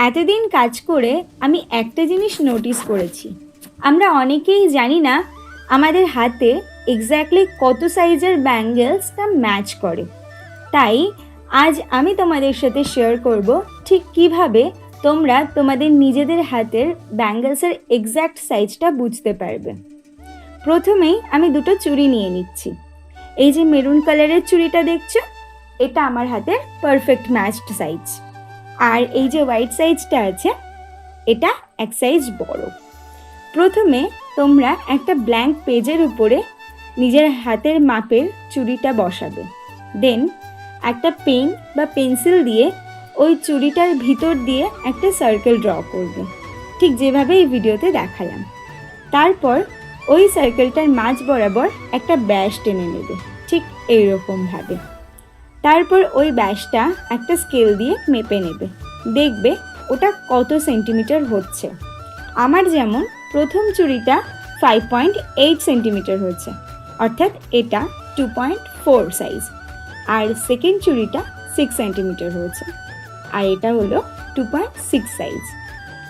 এতদিন কাজ করে আমি একটা জিনিস নোটিস করেছি, আমরা অনেকেই জানি না আমাদের হাতে এক্স্যাক্টলি কত সাইজের ব্যাঙ্গেলসটা ম্যাচ করে। তাই আজ আমি তোমাদের সাথে শেয়ার করব ঠিক কিভাবে তোমরা তোমাদের নিজেদের হাতের ব্যাঙ্গেলসের এক্স্যাক্ট সাইজটা বুঝতে পারবে। প্রথমেই আমি দুটো চুড়ি নিয়ে নিচ্ছি। এই যে মেরুন কালারের চুড়িটা দেখছো, এটা আমার হাতের পারফেক্ট ম্যাচড সাইজ। আর এই যে হোয়াইট সাইজটা আছে, এটা এক সাইজ বড়। প্রথমে তোমরা একটা ব্ল্যাঙ্ক পেজের উপরে নিজের হাতের মাপের চুড়িটা বসাবে। দেন একটা পেন বা পেন্সিল দিয়ে ওই চুড়িটার ভিতর দিয়ে একটা সার্কেল ড্র করবে, ঠিক যেভাবে এই ভিডিওতে দেখালাম। তারপর ওই সার্কেলটার মাঝ বরাবর একটা ব্যাস টেনে নেবে, ঠিক এইরকমভাবে। তারপর ওই ব্যাসটা একটা স্কেল দিয়ে মেপে নেবে, দেখবে ওটা কত সেন্টিমিটার হচ্ছে। আমার যেমন প্রথম চুড়িটা 5.8 সেন্টিমিটার হচ্ছে, অর্থাৎ এটা 2.4 সাইজ। আর সেকেন্ড চুড়িটা 6 সেন্টিমিটার হয়েছে, আর এটা হলো 2.6 সাইজ।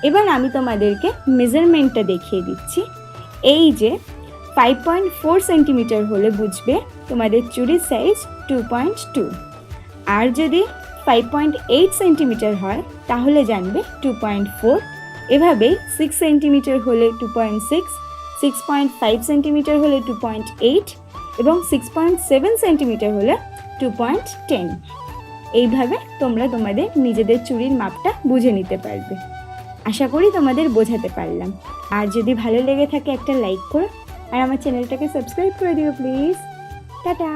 এবার আমি তোমাদেরকে মেজারমেন্টটা দেখিয়ে দিচ্ছি। এই যে 5.4 সেন্টিমিটার হলে বুঝবে তোমাদের চুড়ির সাইজ 2.2, আর যদি 5.8 সেন্টিমিটার হয় তাহলে জানবে 2.4। এভাবেই 6 সেন্টিমিটার হলে 2.6, 6.5 সেন্টিমিটার হলে 2.8 এবং 6.7 সেন্টিমিটার হলে 2.10। এইভাবে তোমরা তোমাদের নিজেদের চুড়ির মাপটা বুঝে নিতে পারবে। আশা করি তোমাদের বোঝাতে পারলাম। আর যদি ভালো লেগে থাকে একটা লাইক করো, আর আমার চ্যানেলটাকে সাবস্ক্রাইব করে দিও প্লিজ। টাটা।